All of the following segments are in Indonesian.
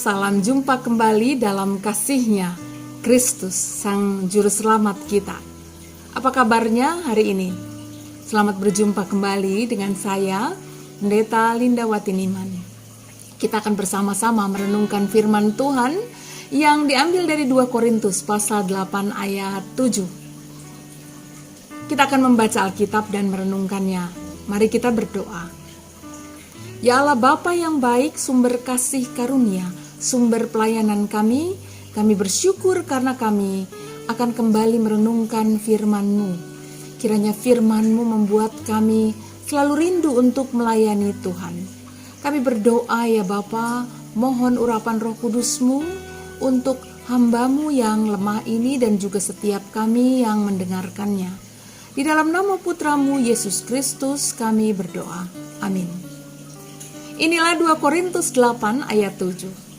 Salam jumpa kembali dalam kasih-Nya, Kristus, Sang Juru Selamat kita. Apa kabarnya hari ini? Selamat berjumpa kembali dengan saya, Pendeta Linda Watiniman. Kita akan bersama-sama merenungkan firman Tuhan yang diambil dari 2 Korintus pasal 8 ayat 7. Kita akan membaca Alkitab dan merenungkannya. Mari kita berdoa. Ya Allah Bapa yang baik, sumber kasih karunia, sumber pelayanan kami bersyukur karena kami akan kembali merenungkan firman-Mu. Kiranya firman-Mu membuat kami selalu rindu untuk melayani Tuhan. Kami berdoa ya Bapa, mohon urapan Roh Kudus-Mu untuk hamba-Mu yang lemah ini dan juga setiap kami yang mendengarkannya. Di dalam nama Putra-Mu Yesus Kristus kami berdoa. Amin. Inilah 2 Korintus 8 ayat 7.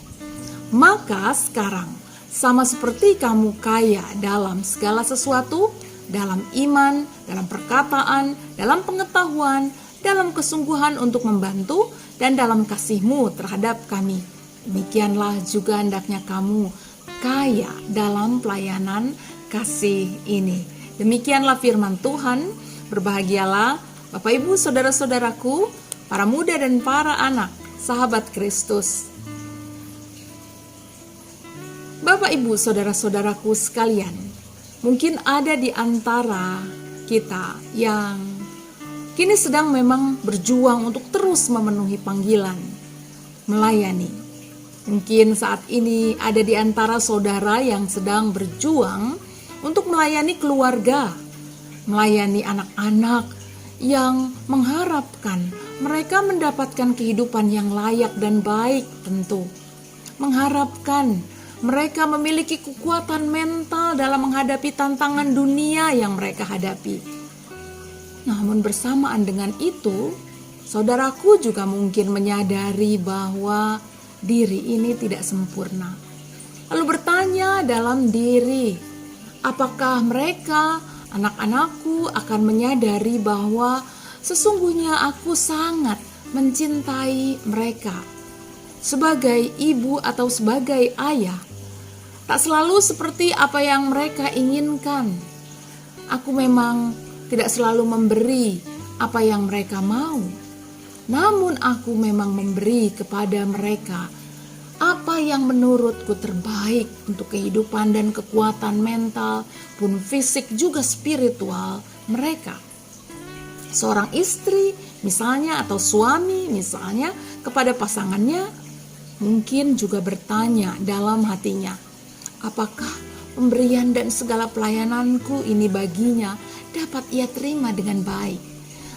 Maka sekarang, sama seperti kamu kaya dalam segala sesuatu, dalam iman, dalam perkataan, dalam pengetahuan, dalam kesungguhan untuk membantu, dan dalam kasih-Mu terhadap kami, demikianlah juga hendaknya kamu kaya dalam pelayanan kasih ini. Demikianlah firman Tuhan. Berbahagialah Bapak Ibu saudara-saudaraku, para muda dan para anak, sahabat Kristus. Bapak Ibu saudara-saudaraku sekalian, mungkin ada di antara kita yang kini sedang memang berjuang untuk terus memenuhi panggilan, melayani. Mungkin saat ini ada di antara saudara yang sedang berjuang untuk melayani keluarga, melayani anak-anak yang mengharapkan mereka mendapatkan kehidupan yang layak dan baik tentu. Mengharapkan mereka memiliki kekuatan mental dalam menghadapi tantangan dunia yang mereka hadapi. Namun bersamaan dengan itu, saudaraku juga mungkin menyadari bahwa diri ini tidak sempurna. Lalu bertanya dalam diri, apakah mereka, anak-anakku, akan menyadari bahwa sesungguhnya aku sangat mencintai mereka. Sebagai ibu atau sebagai ayah, tak selalu seperti apa yang mereka inginkan. Aku memang tidak selalu memberi apa yang mereka mau. Namun aku memang memberi kepada mereka apa yang menurutku terbaik untuk kehidupan dan kekuatan mental pun fisik juga spiritual mereka. Seorang istri misalnya atau suami misalnya kepada pasangannya mungkin juga bertanya dalam hatinya, apakah pemberian dan segala pelayananku ini baginya dapat ia terima dengan baik?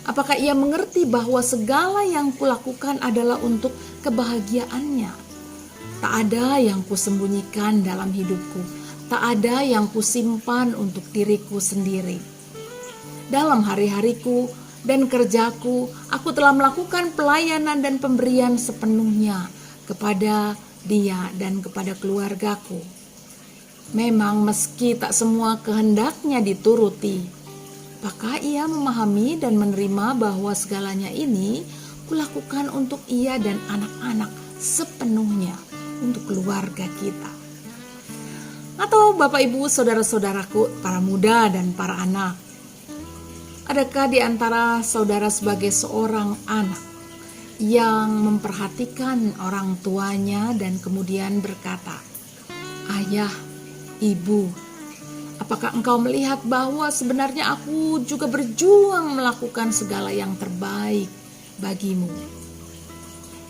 Apakah ia mengerti bahwa segala yang kulakukan adalah untuk kebahagiaannya? Tak ada yang kusembunyikan dalam hidupku, tak ada yang kusimpan untuk diriku sendiri. Dalam hari-hariku dan kerjaku, aku telah melakukan pelayanan dan pemberian sepenuhnya kepada dia dan kepada keluargaku. Memang meski tak semua kehendaknya dituruti, apakah ia memahami dan menerima bahwa segalanya ini kulakukan untuk ia dan anak-anak sepenuhnya untuk keluarga kita. Atau Bapak Ibu saudara-saudaraku, para muda dan para anak, adakah di antara saudara sebagai seorang anak yang memperhatikan orang tuanya dan kemudian berkata, ayah, ibu, apakah engkau melihat bahwa sebenarnya aku juga berjuang melakukan segala yang terbaik bagimu?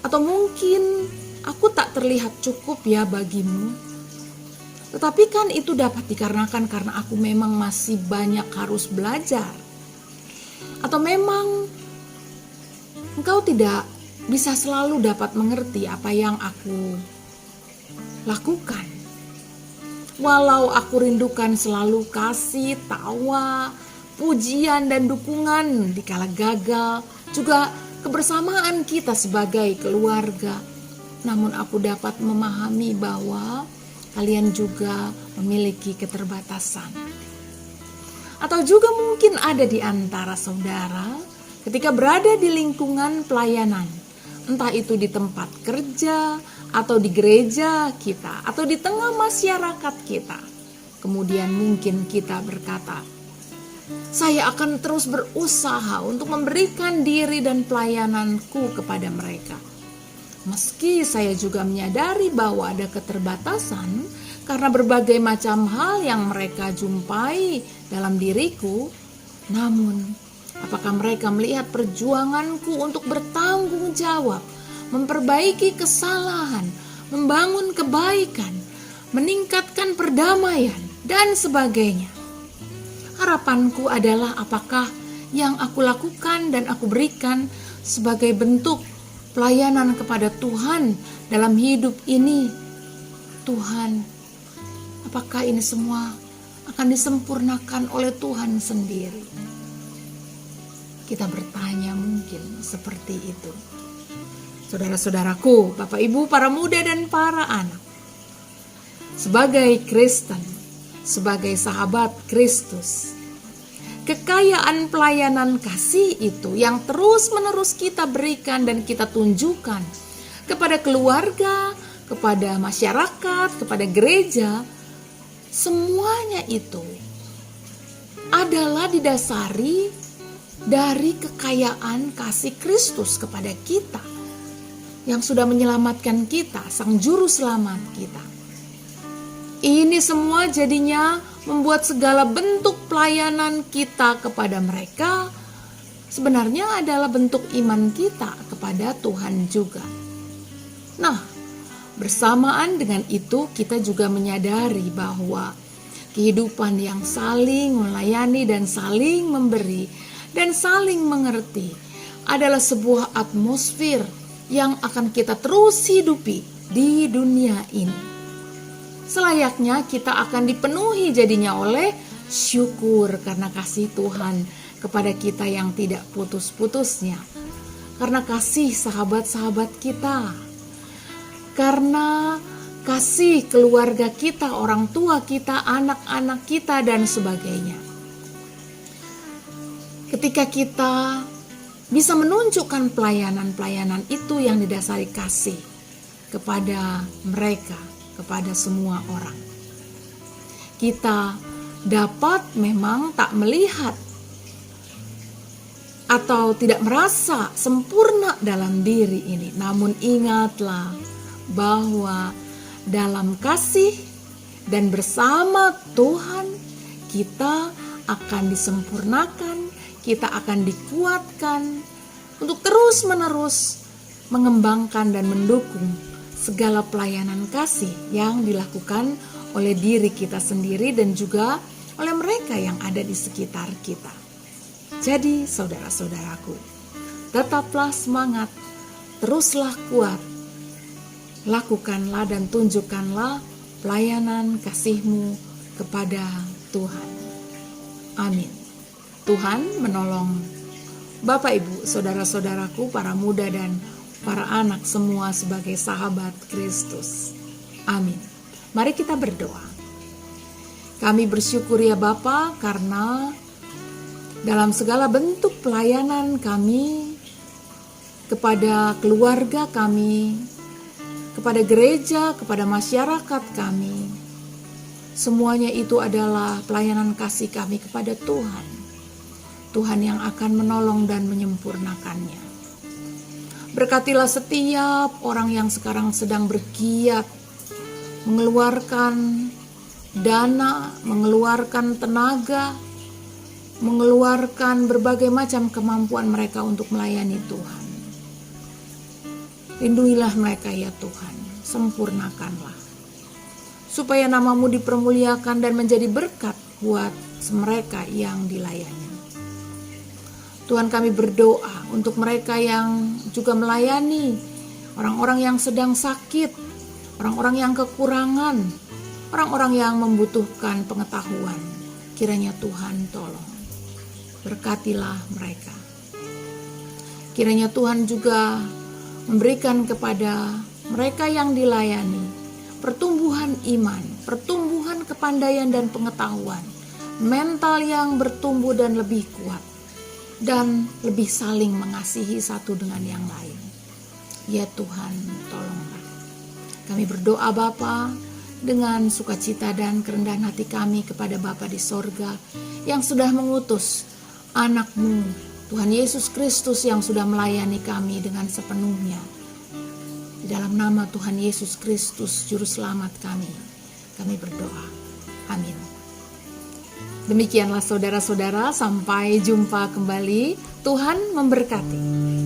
Atau mungkin aku tak terlihat cukup ya bagimu? Tetapi kan itu dapat dikarenakan karena aku memang masih banyak harus belajar. Atau memang engkau tidak bisa selalu dapat mengerti apa yang aku lakukan. Walau aku rindukan selalu kasih, tawa, pujian dan dukungan dikala gagal, juga kebersamaan kita sebagai keluarga. Namun aku dapat memahami bahwa kalian juga memiliki keterbatasan. Atau juga mungkin ada di antara saudara ketika berada di lingkungan pelayanan, entah itu di tempat kerja atau di gereja kita, atau di tengah masyarakat kita. Kemudian mungkin kita berkata, saya akan terus berusaha untuk memberikan diri dan pelayananku kepada mereka. Meski saya juga menyadari bahwa ada keterbatasan karena berbagai macam hal yang mereka jumpai dalam diriku, namun apakah mereka melihat perjuanganku untuk bertanggung jawab, memperbaiki kesalahan, membangun kebaikan, meningkatkan perdamaian, dan sebagainya? Harapanku adalah apakah yang aku lakukan dan aku berikan sebagai bentuk pelayanan kepada Tuhan dalam hidup ini. Tuhan, apakah ini semua akan disempurnakan oleh Tuhan sendiri? Kita bertanya mungkin seperti itu. Saudara-saudaraku, Bapak Ibu, para muda dan para anak, sebagai Kristen, sebagai sahabat Kristus, kekayaan pelayanan kasih itu yang terus-menerus kita berikan dan kita tunjukkan kepada keluarga, kepada masyarakat, kepada gereja, semuanya itu adalah didasari dari kekayaan kasih Kristus kepada kita, yang sudah menyelamatkan kita, Sang Juru Selamat kita. Ini semua jadinya membuat segala bentuk pelayanan kita kepada mereka sebenarnya adalah bentuk iman kita kepada Tuhan juga. Nah, bersamaan dengan itu kita juga menyadari bahwa kehidupan yang saling melayani dan saling memberi dan saling mengerti adalah sebuah atmosfer yang akan kita terus hidupi di dunia ini. Selayaknya kita akan dipenuhi jadinya oleh syukur karena kasih Tuhan kepada kita yang tidak putus-putusnya. Karena kasih sahabat-sahabat kita. Karena kasih keluarga kita, orang tua kita, anak-anak kita, dan sebagainya. Ketika kita bisa menunjukkan pelayanan-pelayanan itu yang didasari kasih kepada mereka, kepada semua orang. Kita dapat memang tak melihat atau tidak merasa sempurna dalam diri ini. Namun ingatlah bahwa dalam kasih dan bersama Tuhan kita akan disempurnakan, kita akan dikuatkan untuk terus-menerus mengembangkan dan mendukung segala pelayanan kasih yang dilakukan oleh diri kita sendiri dan juga oleh mereka yang ada di sekitar kita. Jadi saudara-saudaraku, tetaplah semangat, teruslah kuat, lakukanlah dan tunjukkanlah pelayanan kasih-Mu kepada Tuhan. Amin. Tuhan menolong Bapak Ibu, saudara-saudaraku, para muda dan para anak semua sebagai sahabat Kristus. Amin. Mari kita berdoa. Kami bersyukur ya Bapa, karena dalam segala bentuk pelayanan kami kepada keluarga kami, kepada gereja, kepada masyarakat kami, semuanya itu adalah pelayanan kasih kami kepada Tuhan. Tuhan yang akan menolong dan menyempurnakannya. Berkatilah setiap orang yang sekarang sedang bergiat mengeluarkan dana, mengeluarkan tenaga, mengeluarkan berbagai macam kemampuan mereka untuk melayani Tuhan. Lindungilah mereka ya Tuhan, sempurnakanlah. Supaya nama-Mu dipermuliakan dan menjadi berkat buat mereka yang dilayani. Tuhan, kami berdoa untuk mereka yang juga melayani orang-orang yang sedang sakit, orang-orang yang kekurangan, orang-orang yang membutuhkan pengetahuan. Kiranya Tuhan tolong, berkatilah mereka. Kiranya Tuhan juga memberikan kepada mereka yang dilayani pertumbuhan iman, pertumbuhan kepandaian dan pengetahuan, mental yang bertumbuh dan lebih kuat, dan lebih saling mengasihi satu dengan yang lain. Ya Tuhan, tolonglah. Kami berdoa Bapa dengan sukacita dan kerendahan hati kami kepada Bapa di sorga yang sudah mengutus anak-Mu, Tuhan Yesus Kristus yang sudah melayani kami dengan sepenuhnya. Di dalam nama Tuhan Yesus Kristus, Juru Selamat kami berdoa. Amin. Demikianlah saudara-saudara, sampai jumpa kembali. Tuhan memberkati.